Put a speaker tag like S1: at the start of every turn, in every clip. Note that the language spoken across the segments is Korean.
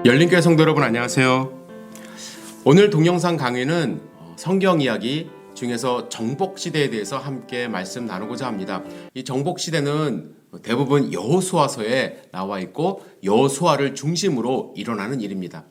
S1: 열린교회 성도 여러분 안녕하세요. 오늘 동영상 강의는 성경 이야기 중에서 정복시대에 대해서 함께 말씀 나누고자 합니다. 이 정복시대는 대부분 여호수아서에 나와 있고 여호수아를 중심으로 일어나는 일입니다.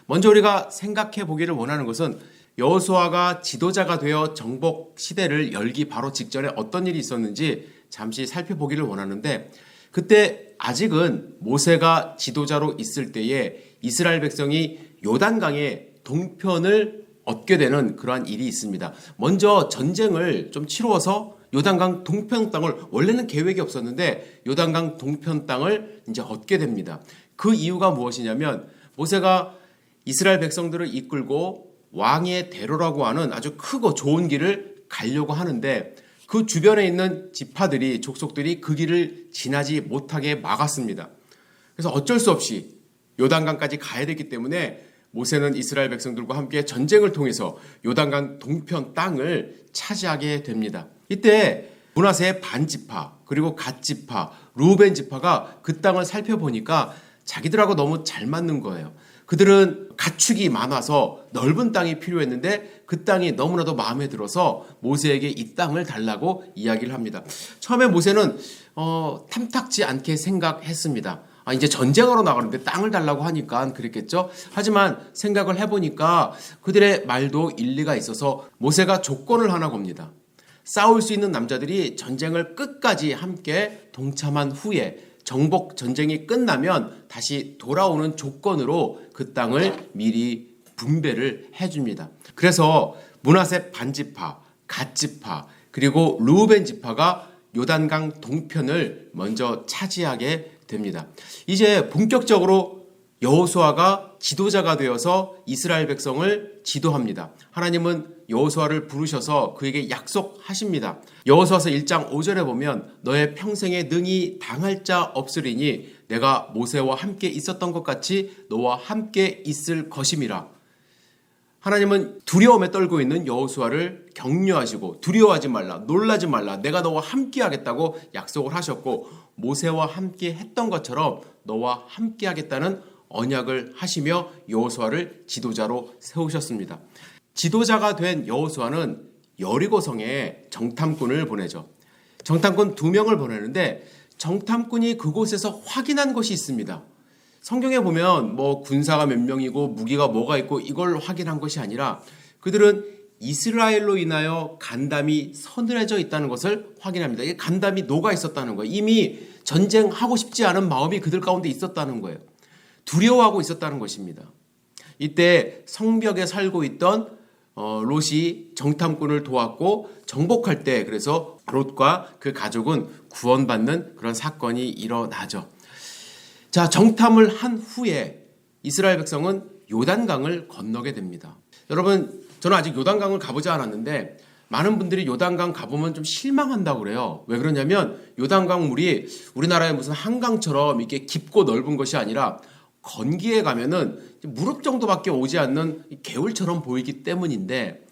S1: 먼저 우리가 생각해 보기를 원하는 것은 여호수아가 지도자가 되어 정복시대를 열기 바로 직전에 어떤 일이 있었는지 잠시 살펴보기를 원하는데, 그때 아직은 모세가 지도자로 있을 때에 이스라엘 백성이 요단강의 동편을 얻게 되는 그러한 일이 있습니다. 먼저 전쟁을 좀 치루어서 요단강 동편 땅을, 원래는 계획이 없었는데 요단강 동편 땅을 이제 얻게 됩니다. 그 이유가 무엇이냐면, 모세가 이스라엘 백성들을 이끌고 왕의 대로라고 하는 아주 크고 좋은 길을 가려고 하는데, 그 주변에 있는 지파들이, 족속들이 그 길을 지나지 못하게 막았습니다. 그래서 어쩔 수 없이 요단강까지 가야 되기 때문에 모세는 이스라엘 백성들과 함께 전쟁을 통해서 요단강 동편 땅을 차지하게 됩니다. 이때 므낫세의 반지파, 그리고 갓지파, 루벤 지파가 그 땅을 살펴보니까 자기들하고 너무 잘 맞는 거예요. 그들은 가축이 많아서 넓은 땅이 필요했는데 그 땅이 너무나도 마음에 들어서 모세에게 이 땅을 달라고 이야기를 합니다. 처음에 모세는 탐탁지 않게 생각했습니다. 이제 전쟁하러 나가는데 땅을 달라고 하니까 그랬겠죠. 하지만 생각을 해보니까 그들의 말도 일리가 있어서 모세가 조건을 하나 겁니다. 싸울 수 있는 남자들이 전쟁을 끝까지 함께 동참한 후에 정복 전쟁이 끝나면 다시 돌아오는 조건으로 그 땅을 미리 분배를 해줍니다. 그래서 므낫세 반지파, 갓지파, 그리고 루벤 지파가 요단강 동편을 먼저 차지하게 됩니다. 이제 본격적으로 여호수아가 지도자가 되어서 이스라엘 백성을 지도합니다. 하나님은 여호수아를 부르셔서 그에게 약속하십니다. 여호수아서 1장 5절에 보면 너의 평생에 능히 당할 자 없으리니 내가 모세와 함께 있었던 것 같이 너와 함께 있을 것임이라. 하나님은 두려움에 떨고 있는 여호수아를 격려하시고 두려워하지 말라, 놀라지 말라, 내가 너와 함께 하겠다고 약속을 하셨고, 모세와 함께 했던 것처럼 너와 함께 하겠다는 언약을 하시며 여호수아를 지도자로 세우셨습니다. 지도자가 된 여호수아는 여리고성에 정탐꾼을 보내죠. 정탐꾼 2명을 보내는데 정탐꾼이 그곳에서 확인한 것이 있습니다. 성경에 보면 군사가 몇 명이고 무기가 뭐가 있고 이걸 확인한 것이 아니라 그들은 이스라엘로 인하여 간담이 서늘해져 있다는 것을 확인합니다. 이게 간담이 녹아 있었다는 거예요. 이미 전쟁하고 싶지 않은 마음이 그들 가운데 있었다는 거예요. 두려워하고 있었다는 것입니다. 이때 성벽에 살고 있던 롯이 정탐꾼을 도왔고 정복할 때 그래서 롯과 그 가족은 구원받는 그런 사건이 일어나죠. 자, 정탐을 한 후에 이스라엘 백성은 요단강을 건너게 됩니다. 여러분, 저는 아직 요단강을 가보지 않았는데 많은 분들이 요단강 가보면 좀 실망한다고 그래요. 왜 그러냐면 요단강 물이 우리나라의 무슨 한강처럼 이렇게 깊고 넓은 것이 아니라 건기에 가면은 무릎 정도밖에 오지 않는 개울처럼 보이기 때문인데,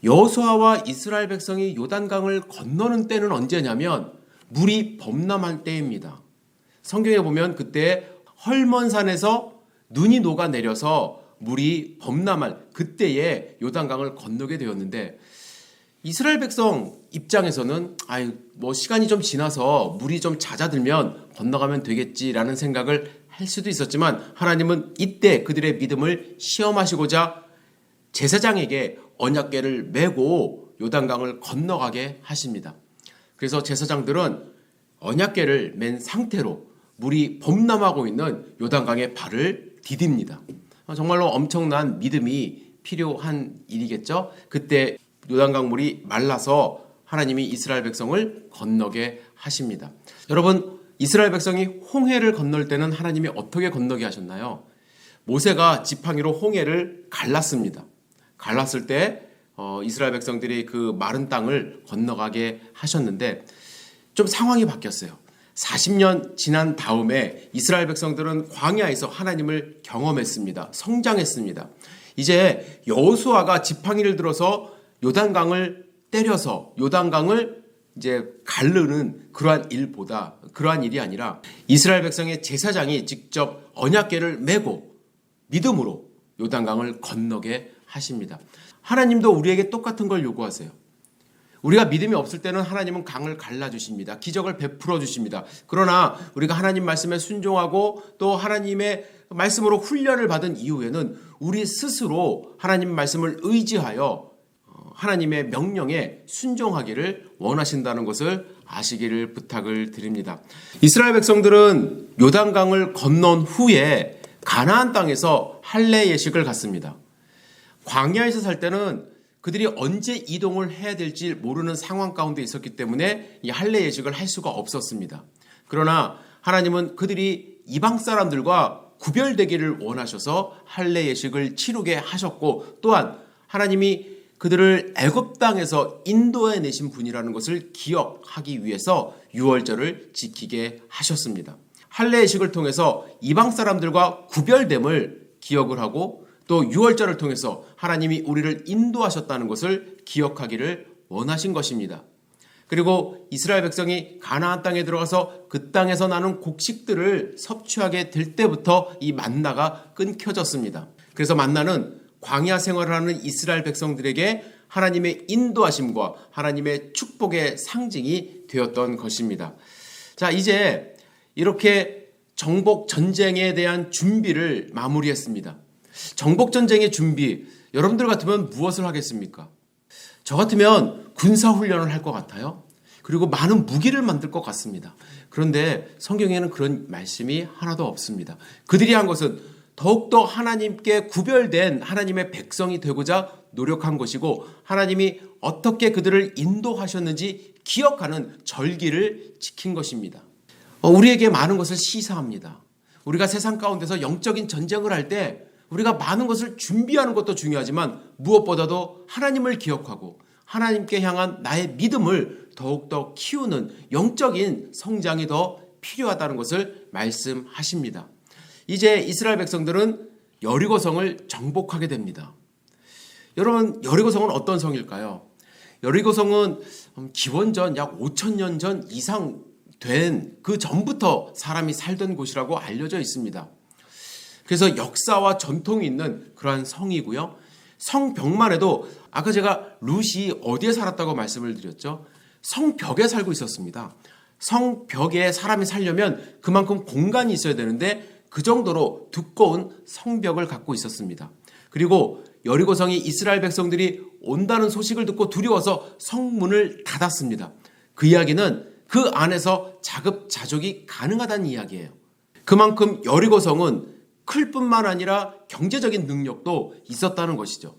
S1: 여호수아와 이스라엘 백성이 요단강을 건너는 때는 언제냐면 물이 범람할 때입니다. 성경에 보면 그때 헐몬산에서 눈이 녹아내려서 물이 범람할 그때에 요단강을 건너게 되었는데, 이스라엘 백성 입장에서는 시간이 좀 지나서 물이 좀 잦아들면 건너가면 되겠지라는 생각을 할 수도 있었지만, 하나님은 이때 그들의 믿음을 시험하시고자 제사장에게 언약궤를 메고 요단강을 건너가게 하십니다. 그래서 제사장들은 언약궤를 맨 상태로 물이 범람하고 있는 요단강에 발을 디딥니다. 정말로 엄청난 믿음이 필요한 일이겠죠. 그때 요단강 물이 말라서 하나님이 이스라엘 백성을 건너게 하십니다. 여러분, 이스라엘 백성이 홍해를 건널 때는 하나님이 어떻게 건너게 하셨나요? 모세가 지팡이로 홍해를 갈랐습니다. 갈랐을 때 이스라엘 백성들이 그 마른 땅을 건너가게 하셨는데 좀 상황이 바뀌었어요. 40년 지난 다음에 이스라엘 백성들은 광야에서 하나님을 경험했습니다. 성장했습니다. 이제 여호수아가 지팡이를 들어서 요단강을 때려서 요단강을 이제 가르는 그러한 일이 아니라 이스라엘 백성의 제사장이 직접 언약궤를 메고 믿음으로 요단강을 건너게 하십니다. 하나님도 우리에게 똑같은 걸 요구하세요. 우리가 믿음이 없을 때는 하나님은 강을 갈라주십니다. 기적을 베풀어 주십니다. 그러나 우리가 하나님 말씀에 순종하고 또 하나님의 말씀으로 훈련을 받은 이후에는 우리 스스로 하나님 말씀을 의지하여 하나님의 명령에 순종하기를 원하신다는 것을 아시기를 부탁을 드립니다. 이스라엘 백성들은 요단강을 건넌 후에 가나안 땅에서 할례 예식을 갖습니다. 광야에서 살 때는 그들이 언제 이동을 해야 될지 모르는 상황 가운데 있었기 때문에 이 할례 예식을 할 수가 없었습니다. 그러나 하나님은 그들이 이방 사람들과 구별되기를 원하셔서 할례 예식을 치르게 하셨고, 또한 하나님이 그들을 애굽 땅에서 인도해 내신 분이라는 것을 기억하기 위해서 유월절을 지키게 하셨습니다. 할례 예식을 통해서 이방 사람들과 구별됨을 기억을 하고 또 유월절을 통해서 하나님이 우리를 인도하셨다는 것을 기억하기를 원하신 것입니다. 그리고 이스라엘 백성이 가나안 땅에 들어가서 그 땅에서 나는 곡식들을 섭취하게 될 때부터 이 만나가 끊겨졌습니다. 그래서 만나는 광야 생활을 하는 이스라엘 백성들에게 하나님의 인도하심과 하나님의 축복의 상징이 되었던 것입니다. 자, 이제 이렇게 정복 전쟁에 대한 준비를 마무리했습니다. 정복 전쟁의 준비, 여러분들 같으면 무엇을 하겠습니까? 저 같으면 군사 훈련을 할 것 같아요. 그리고 많은 무기를 만들 것 같습니다. 그런데 성경에는 그런 말씀이 하나도 없습니다. 그들이 한 것은 더욱더 하나님께 구별된 하나님의 백성이 되고자 노력한 것이고, 하나님이 어떻게 그들을 인도하셨는지 기억하는 절기를 지킨 것입니다. 우리에게 많은 것을 시사합니다. 우리가 세상 가운데서 영적인 전쟁을 할 때 우리가 많은 것을 준비하는 것도 중요하지만 무엇보다도 하나님을 기억하고 하나님께 향한 나의 믿음을 더욱더 키우는 영적인 성장이 더 필요하다는 것을 말씀하십니다. 이제 이스라엘 백성들은 여리고성을 정복하게 됩니다. 여러분, 여리고성은 어떤 성일까요? 여리고성은 기원전 약 5,000년 전 이상 된 그 전부터 사람이 살던 곳이라고 알려져 있습니다. 그래서 역사와 전통이 있는 그러한 성이고요. 성벽만 해도 아까 제가 룻이 어디에 살았다고 말씀을 드렸죠? 성벽에 살고 있었습니다. 성벽에 사람이 살려면 그만큼 공간이 있어야 되는데 그 정도로 두꺼운 성벽을 갖고 있었습니다. 그리고 여리고성이 이스라엘 백성들이 온다는 소식을 듣고 두려워서 성문을 닫았습니다. 그 이야기는 그 안에서 자급자족이 가능하다는 이야기예요. 그만큼 여리고성은 클 뿐만 아니라 경제적인 능력도 있었다는 것이죠.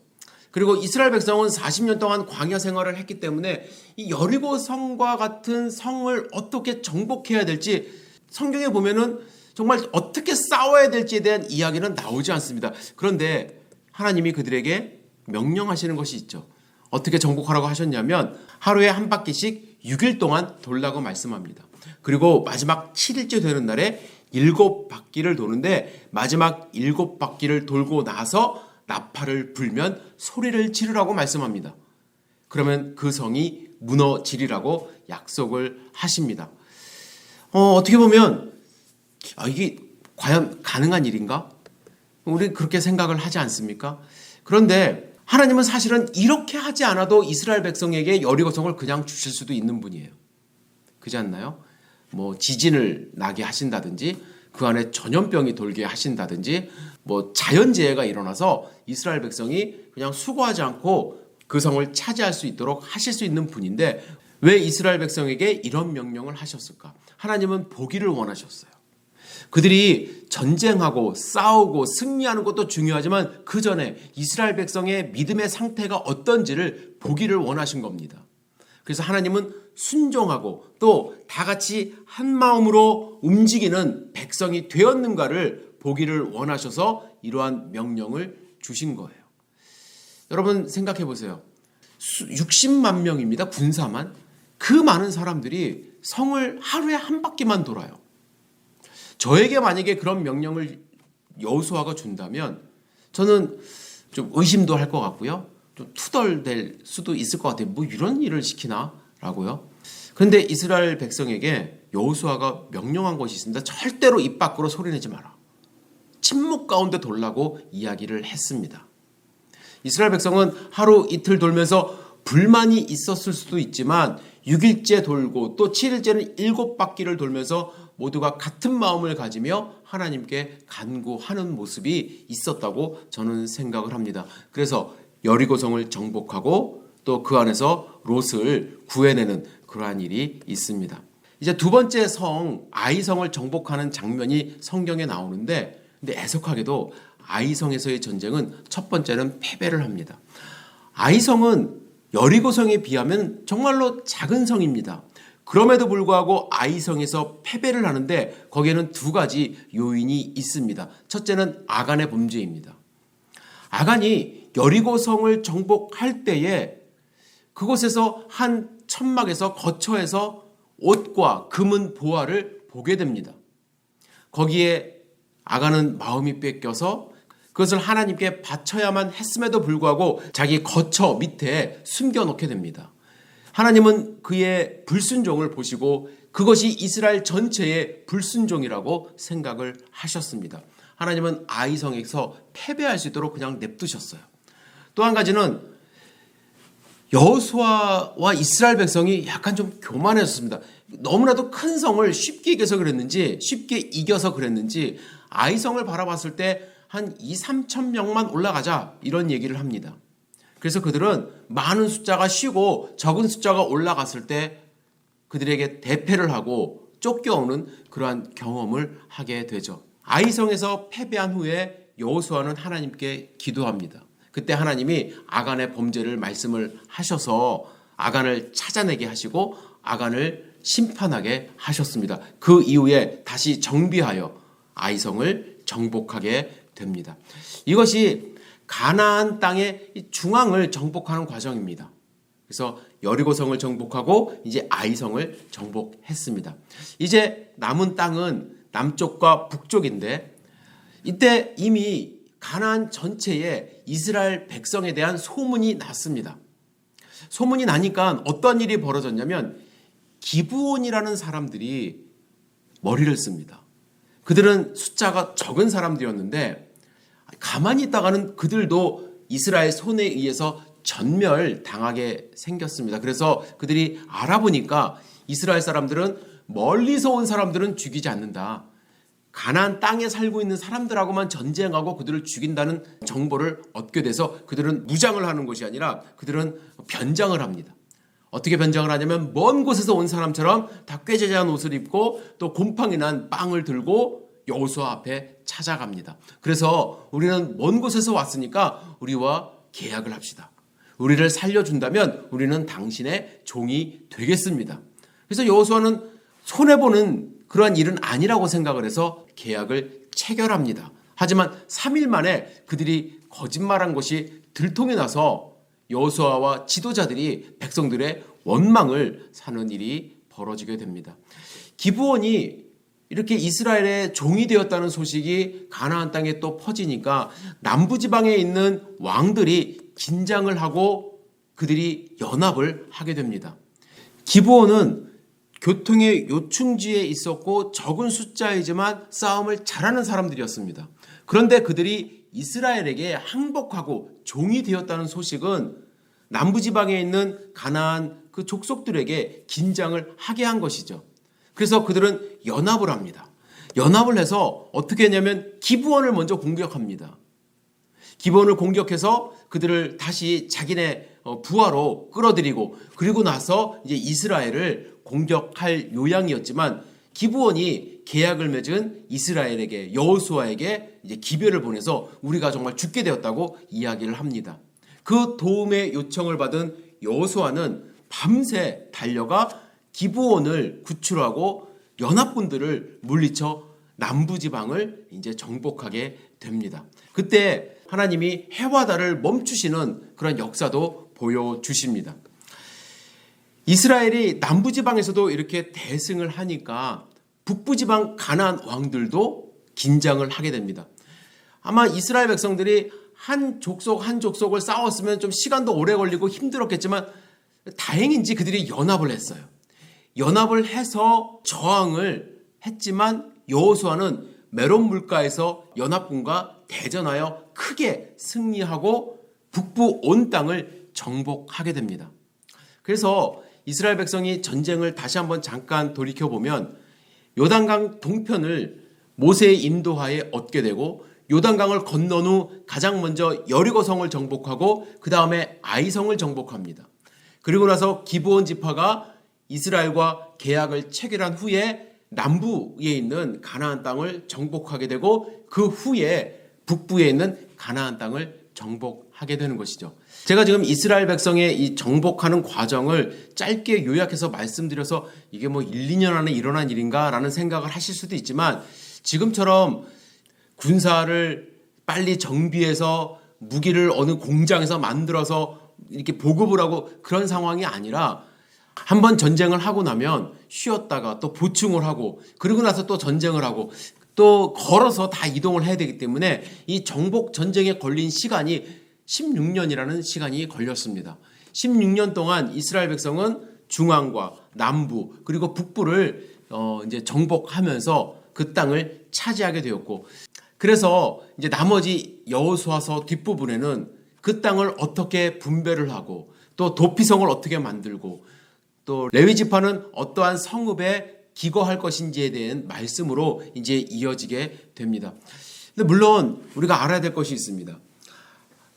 S1: 그리고 이스라엘 백성은 40년 동안 광야 생활을 했기 때문에 이 여리고성과 같은 성을 어떻게 정복해야 될지 성경에 보면은 정말 어떻게 싸워야 될지에 대한 이야기는 나오지 않습니다. 그런데 하나님이 그들에게 명령하시는 것이 있죠. 어떻게 정복하라고 하셨냐면 하루에 한 바퀴씩 6일 동안 돌라고 말씀합니다. 그리고 마지막 7일째 되는 날에 7바퀴를 도는데 마지막 7바퀴를 돌고 나서 나팔을 불면 소리를 지르라고 말씀합니다. 그러면 그 성이 무너지리라고 약속을 하십니다. 어떻게 보면 이게 과연 가능한 일인가? 우리 그렇게 생각을 하지 않습니까? 그런데 하나님은 사실은 이렇게 하지 않아도 이스라엘 백성에게 여리고성을 그냥 주실 수도 있는 분이에요. 그렇지 않나요? 뭐 지진을 나게 하신다든지 그 안에 전염병이 돌게 하신다든지 뭐 자연재해가 일어나서 이스라엘 백성이 그냥 수고하지 않고 그 성을 차지할 수 있도록 하실 수 있는 분인데 왜 이스라엘 백성에게 이런 명령을 하셨을까? 하나님은 보기를 원하셨어요. 그들이 전쟁하고 싸우고 승리하는 것도 중요하지만 그 전에 이스라엘 백성의 믿음의 상태가 어떤지를 보기를 원하신 겁니다. 그래서 하나님은 순종하고 또 다 같이 한 마음으로 움직이는 백성이 되었는가를 보기를 원하셔서 이러한 명령을 주신 거예요. 여러분 생각해 보세요. 60만 명입니다. 군사만. 그 많은 사람들이 성을 하루에 한 바퀴만 돌아요. 저에게 만약에 그런 명령을 여호수아가 준다면 저는 좀 의심도 할 것 같고요. 좀 투덜댈 수도 있을 것 같아요. 뭐 이런 일을 시키나? 라고요. 그런데 이스라엘 백성에게 여호수아가 명령한 것이 있습니다. 절대로 입 밖으로 소리내지 마라. 침묵 가운데 돌라고 이야기를 했습니다. 이스라엘 백성은 하루 이틀 돌면서 불만이 있었을 수도 있지만 6일째 돌고 또 7일째는 7바퀴를 돌면서 모두가 같은 마음을 가지며 하나님께 간구하는 모습이 있었다고 저는 생각을 합니다. 그래서 여리고성을 정복하고 또 그 안에서 롯을 구해내는 그러한 일이 있습니다. 이제 두 번째 성 아이성을 정복하는 장면이 성경에 나오는데 근데 애석하게도 아이성에서의 전쟁은 첫 번째는 패배를 합니다. 아이성은 여리고성에 비하면 정말로 작은 성입니다. 그럼에도 불구하고 아이성에서 패배를 하는데 거기에는 두 가지 요인이 있습니다. 첫째는 아간의 범죄입니다. 아간이 여리고성을 정복할 때에 그곳에서 한 천막에서 거처에서 옷과 금은 보화를 보게 됩니다. 거기에 아간은 마음이 뺏겨서 그것을 하나님께 바쳐야만 했음에도 불구하고 자기 거처 밑에 숨겨놓게 됩니다. 하나님은 그의 불순종을 보시고 그것이 이스라엘 전체의 불순종이라고 생각을 하셨습니다. 하나님은 아이성에서 패배할 수 있도록 그냥 냅두셨어요. 또 한 가지는 여호수아와 이스라엘 백성이 약간 좀 교만해졌습니다. 너무나도 큰 성을 쉽게 이겨서 그랬는지 아이성을 바라봤을 때 한 2-3천 명만 올라가자 이런 얘기를 합니다. 그래서 그들은 많은 숫자가 쉬고 적은 숫자가 올라갔을 때 그들에게 대패를 하고 쫓겨오는 그러한 경험을 하게 되죠. 아이성에서 패배한 후에 여호수아는 하나님께 기도합니다. 그때 하나님이 아간의 범죄를 말씀을 하셔서 아간을 찾아내게 하시고 아간을 심판하게 하셨습니다. 그 이후에 다시 정비하여 아이성을 정복하게 됩니다. 이것이 가나안 땅의 중앙을 정복하는 과정입니다. 그래서 여리고성을 정복하고 이제 아이성을 정복했습니다. 이제 남은 땅은 남쪽과 북쪽인데 이때 이미 가나안 전체에 이스라엘 백성에 대한 소문이 났습니다. 소문이 나니까 어떤 일이 벌어졌냐면 기브온이라는 사람들이 머리를 씁니다. 그들은 숫자가 적은 사람들이었는데 가만히 있다가는 그들도 이스라엘 손에 의해서 전멸당하게 생겼습니다. 그래서 그들이 알아보니까 이스라엘 사람들은 멀리서 온 사람들은 죽이지 않는다. 가나안 땅에 살고 있는 사람들하고만 전쟁하고 그들을 죽인다는 정보를 얻게 돼서 그들은 무장을 하는 것이 아니라 그들은 변장을 합니다. 어떻게 변장을 하냐면 먼 곳에서 온 사람처럼 다 꾀재재한 옷을 입고 또 곰팡이 난 빵을 들고 여호수아 앞에 찾아갑니다. 그래서 우리는 먼 곳에서 왔으니까 우리와 계약을 합시다. 우리를 살려준다면 우리는 당신의 종이 되겠습니다. 그래서 여호수아는 손해보는 그러한 일은 아니라고 생각을 해서 계약을 체결합니다. 하지만 3일 만에 그들이 거짓말한 것이 들통이 나서 여호수아와 지도자들이 백성들의 원망을 사는 일이 벌어지게 됩니다. 기브온이 이렇게 이스라엘의 종이 되었다는 소식이 가나안 땅에 또 퍼지니까 남부지방에 있는 왕들이 긴장을 하고 그들이 연합을 하게 됩니다. 기브온은 교통의 요충지에 있었고 적은 숫자이지만 싸움을 잘하는 사람들이었습니다. 그런데 그들이 이스라엘에게 항복하고 종이 되었다는 소식은 남부지방에 있는 가나안 그 족속들에게 긴장을 하게 한 것이죠. 그래서 그들은 연합을 합니다. 연합을 해서 어떻게 했냐면 기브온을 먼저 공격합니다. 기브온을 공격해서 그들을 다시 자기네 부하로 끌어들이고 그리고 나서 이제 이스라엘을 공격할 요양이었지만 기브온이 계약을 맺은 이스라엘에게 여호수아에게 이제 기별을 보내서 우리가 정말 죽게 되었다고 이야기를 합니다. 그 도움의 요청을 받은 여호수아는 밤새 달려가 기브온을 구출하고 연합군들을 물리쳐 남부지방을 이제 정복하게 됩니다. 그때 하나님이 해와 달을 멈추시는 그런 역사도 보여주십니다. 이스라엘이 남부지방에서도 이렇게 대승을 하니까 북부지방 가나안 왕들도 긴장을 하게 됩니다. 아마 이스라엘 백성들이 한 족속 한 족속을 싸웠으면 좀 시간도 오래 걸리고 힘들었겠지만 다행인지 그들이 연합을 했어요. 연합을 해서 저항을 했지만 여호수아는 메론 물가에서 연합군과 대전하여 크게 승리하고 북부 온 땅을 정복하게 됩니다. 그래서 이스라엘 백성이 전쟁을 다시 한번 잠깐 돌이켜보면 요단강 동편을 모세의 인도하에 얻게 되고 요단강을 건넌 후 가장 먼저 여리고성을 정복하고 그 다음에 아이성을 정복합니다. 그리고 나서 기브온 지파가 이스라엘과 계약을 체결한 후에 남부에 있는 가나안 땅을 정복하게 되고 그 후에 북부에 있는 가나안 땅을 정복하게 되는 것이죠. 제가 지금 이스라엘 백성의 이 정복하는 과정을 짧게 요약해서 말씀드려서 이게 뭐 1, 2년 안에 일어난 일인가 라는 생각을 하실 수도 있지만 지금처럼 군사를 빨리 정비해서 무기를 어느 공장에서 만들어서 이렇게 보급을 하고 그런 상황이 아니라 한번 전쟁을 하고 나면 쉬었다가 또 보충을 하고 그러고 나서 또 전쟁을 하고 또 걸어서 다 이동을 해야 되기 때문에 이 정복 전쟁에 걸린 시간이 16년이라는 시간이 걸렸습니다. 16년 동안 이스라엘 백성은 중앙과 남부 그리고 북부를 이제 정복하면서 그 땅을 차지하게 되었고 그래서 이제 나머지 여호수아서 뒷부분에는 그 땅을 어떻게 분배를 하고 또 도피성을 어떻게 만들고 또 레위 지파는 어떠한 성읍에 기거할 것인지에 대한 말씀으로 이제 이어지게 됩니다. 근데 물론 우리가 알아야 될 것이 있습니다.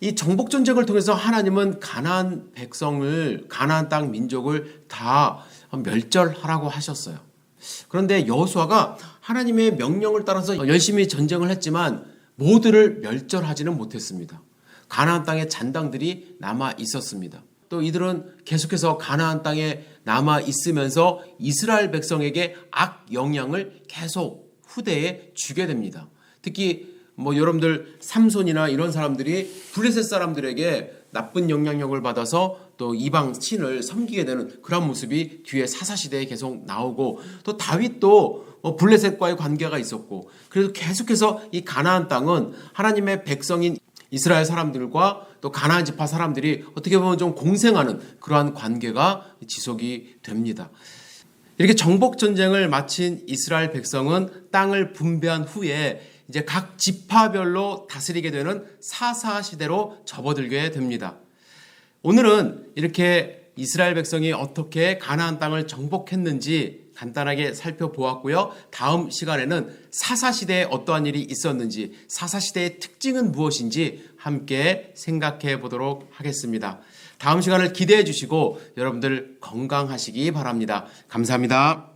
S1: 이 정복 전쟁을 통해서 하나님은 가나안 백성을 가나안 땅 민족을 다 멸절하라고 하셨어요. 그런데 여호수아가 하나님의 명령을 따라서 열심히 전쟁을 했지만 모두를 멸절하지는 못했습니다. 가나안 땅에 잔당들이 남아 있었습니다. 또 이들은 계속해서 가나안 땅에 남아 있으면서 이스라엘 백성에게 악 영향을 계속 후대에 주게 됩니다. 특히 뭐 여러분들 삼손이나 이런 사람들이 블레셋 사람들에게 나쁜 영향력을 받아서 또 이방 신을 섬기게 되는 그런 모습이 뒤에 사사시대에 계속 나오고 또 다윗도 블레셋과의 관계가 있었고 그래서 계속해서 이 가나안 땅은 하나님의 백성인 이스라엘 사람들과 또 가나안 지파 사람들이 어떻게 보면 좀 공생하는 그러한 관계가 지속이 됩니다. 이렇게 정복 전쟁을 마친 이스라엘 백성은 땅을 분배한 후에 이제 각 지파별로 다스리게 되는 사사 시대로 접어들게 됩니다. 오늘은 이렇게 이스라엘 백성이 어떻게 가나안 땅을 정복했는지 간단하게 살펴보았고요. 다음 시간에는 사사시대에 어떠한 일이 있었는지 사사시대의 특징은 무엇인지 함께 생각해 보도록 하겠습니다. 다음 시간을 기대해 주시고 여러분들 건강하시기 바랍니다. 감사합니다.